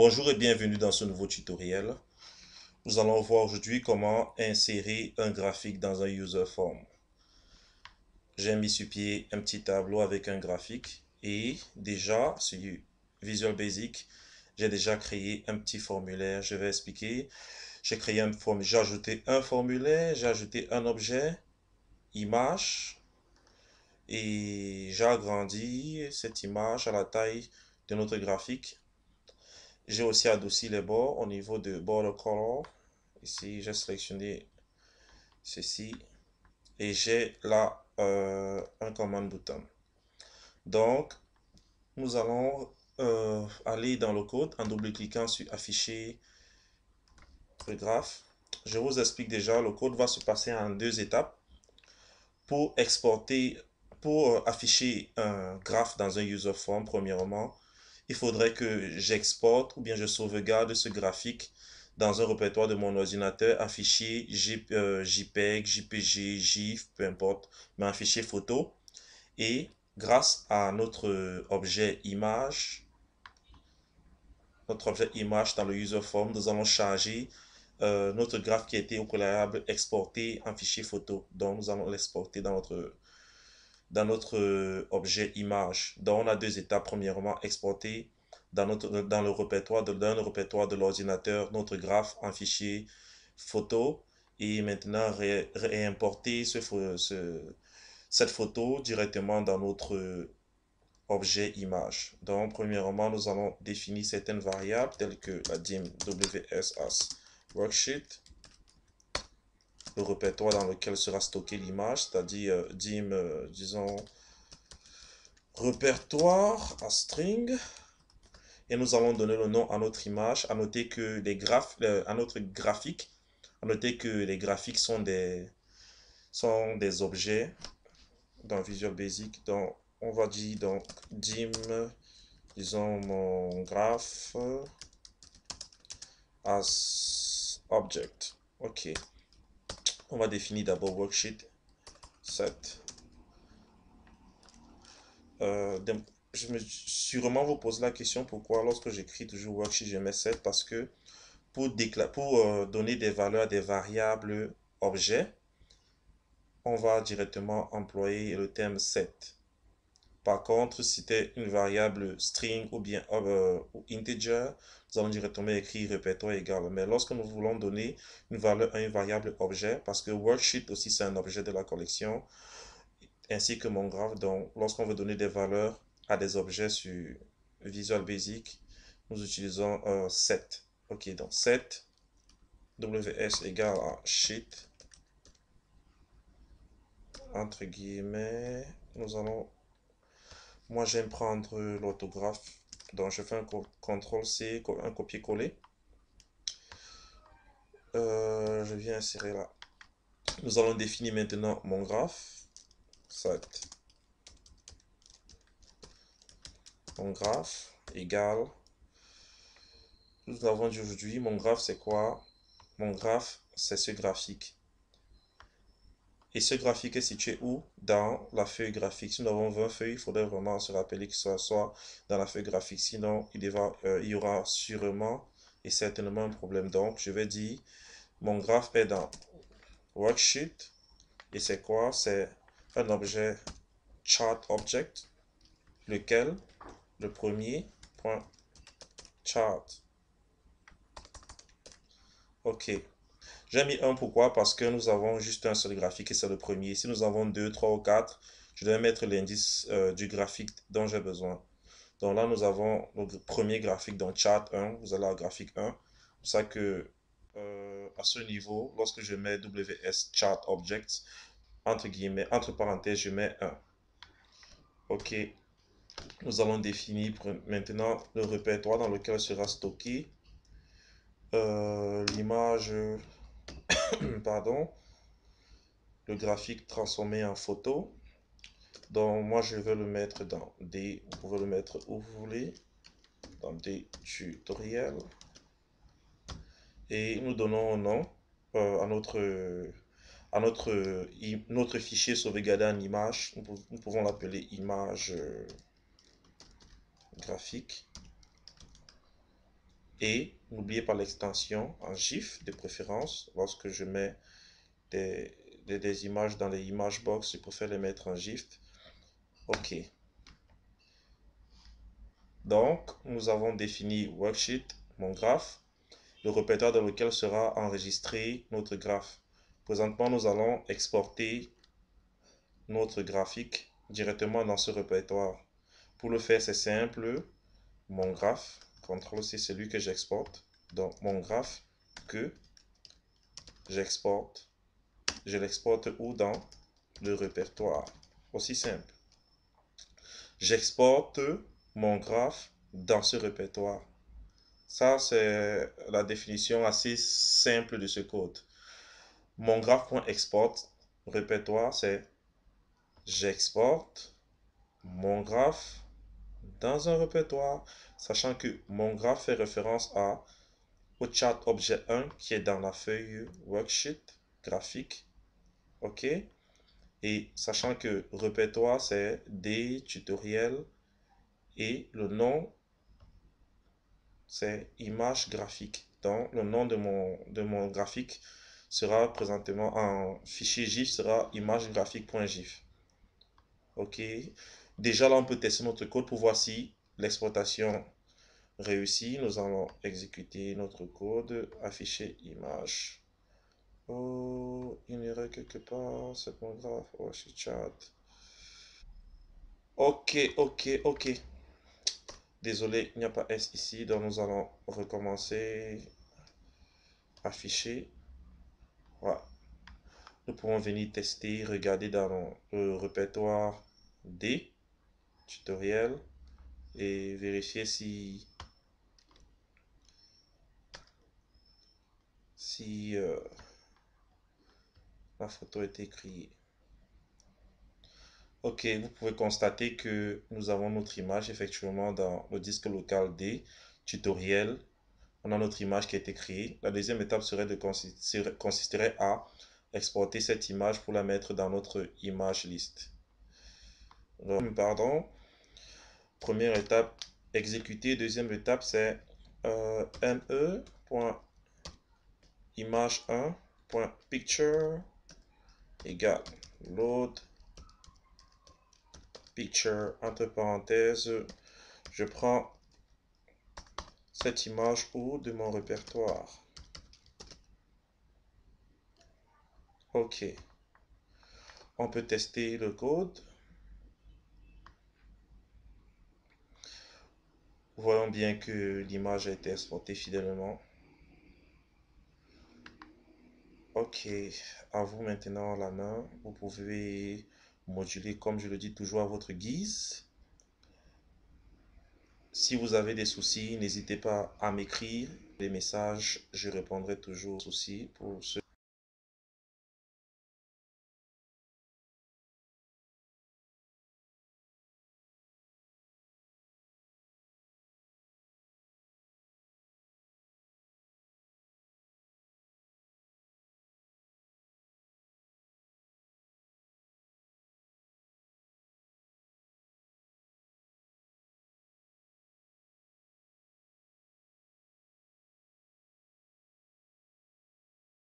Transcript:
Bonjour et bienvenue dans ce nouveau tutoriel. Nous allons voir aujourd'hui comment insérer un graphique dans un user form. J'ai mis sur pied un petit tableau avec un graphique et déjà sur Visual Basic, j'ai déjà créé un petit formulaire. Je vais expliquer. J'ai créé un formulaire, j'ai ajouté un formulaire, j'ai ajouté un objet, image et j'ai agrandi cette image à la taille de notre graphique. J'ai aussi adouci les bords au niveau de border color. Ici, j'ai sélectionné ceci et j'ai là un command button. Donc, nous allons aller dans le code en double-cliquant sur afficher le graphe. Je vous explique déjà, le code va se passer en deux étapes. Pour exporter, pour afficher un graphe dans un user form, premièrement, il faudrait que j'exporte ou bien je sauvegarde ce graphique dans un répertoire de mon ordinateur, un fichier JPEG, JPG, GIF, peu importe, mais un fichier photo. Et grâce à notre objet image dans le user form, nous allons charger notre graphe qui a été au préalable exporté en fichier photo. Donc nous allons l'exporter dans notre objet image. Donc, on a deux étapes. Premièrement, exporter dans le répertoire de l'ordinateur notre graphe en fichier photo et maintenant réimporter cette photo directement dans notre objet image. Donc, premièrement, nous allons définir certaines variables telles que la dim ws as worksheet, le répertoire dans lequel sera stocké l'image, c'est-à-dire dim, disons, répertoire à string, et nous allons donner le nom à notre image. À noter que à notre graphique, à noter que les graphiques sont des objets dans Visual Basic. Donc, on va dire donc dim, disons mon graph as object. Ok. On va définir d'abord worksheet set. Je me sûrement vous pose la question pourquoi lorsque j'écris toujours worksheet je mets set, parce que pour donner des valeurs à des variables objets, on va directement employer le terme set. Par contre, si c'était une variable string ou bien ou integer, nous allons directement écrire répertoire égal. Mais lorsque nous voulons donner une valeur à une variable objet, parce que worksheet aussi c'est un objet de la collection, ainsi que mon graphe, donc lorsqu'on veut donner des valeurs à des objets sur Visual Basic, nous utilisons set. Ok, donc set ws égale à sheet, entre guillemets, moi j'aime prendre l'orthographe, donc je fais un CTRL C, un copier-coller. Je viens insérer là. Nous allons définir maintenant mon graphe, set, mon graphe égale, nous avons dit aujourd'hui, mon graphe c'est quoi? Mon graphe c'est ce graphique. Et ce graphique est situé où? Dans la feuille graphique. Si nous avons 20 feuilles, il faudrait vraiment se rappeler que ce soit dans la feuille graphique. Sinon, il y aura sûrement et certainement un problème. Donc, je vais dire, mon graphe est dans worksheet. Et c'est quoi? C'est un objet chart object, lequel, le premier, point chart. Ok. J'ai mis un pourquoi? Parce que nous avons juste un seul graphique et c'est le premier. Si nous avons deux, trois ou quatre, je dois mettre l'indice du graphique dont j'ai besoin. Donc là, nous avons le premier graphique dans chart 1. Vous allez à graphique 1. C'est pour ça que à ce niveau, lorsque je mets WS chart objects, entre guillemets, entre parenthèses, je mets 1. Ok. Nous allons définir maintenant le répertoire dans lequel sera stocké l'image, pardon, le graphique transformé en photo. Donc moi je vais le mettre dans des, vous pouvez le mettre où vous voulez, dans des tutoriels. Et nous donnons un nom notre fichier sauvegardé en image. Nous pouvons l'appeler image graphique. Et n'oubliez pas l'extension en GIF de préférence. Lorsque je mets des, des images dans les image box, je préfère les mettre en GIF. OK. Donc, nous avons défini worksheet, mon graphe, le répertoire dans lequel sera enregistré notre graphe. Présentement, nous allons exporter notre graphique directement dans ce répertoire. Pour le faire, c'est simple. Mon graphe, CTRL-C, c'est celui que j'exporte. Donc, mon graphe que j'exporte, je l'exporte où? Dans le répertoire. Aussi simple. J'exporte mon graphe dans ce répertoire. Ça, c'est la définition assez simple de ce code. Mon graphe.export répertoire, c'est j'exporte mon graphe dans un répertoire, sachant que mon graphe fait référence au chat objet 1 qui est dans la feuille worksheet graphique. OK? Et sachant que répertoire, c'est des tutoriels et le nom, c'est image graphique. Donc, le nom de mon graphique sera présentement en fichier GIF, sera imagegraphique.gif. OK? Déjà, là, on peut tester notre code pour voir si l'exportation réussit. Nous allons exécuter notre code, afficher image. Oh, il y aurait quelque part, c'est mon graphe. Oh, je suis chat. Ok. Désolé, il n'y a pas S ici, donc nous allons recommencer. Afficher. Voilà. Nous pouvons venir tester, regarder dans le répertoire des tutoriels et vérifier si la photo est écrite. Ok, vous pouvez constater que nous avons notre image effectivement dans le disque local des tutoriels. On a notre image qui a été créée. La deuxième étape consisterait à exporter cette image pour la mettre dans notre image list. Donc, pardon. Première étape, exécuter. Deuxième étape, c'est ne.image1.picture égale load picture entre parenthèses. Je prends cette image ou de mon répertoire. OK. On peut tester le code. Voyons bien que l'image a été exportée fidèlement. Ok, à vous maintenant la main. Vous pouvez moduler, comme je le dis toujours, à votre guise. Si vous avez des soucis, n'hésitez pas à m'écrire des messages. Je répondrai toujours aux soucis pour ceux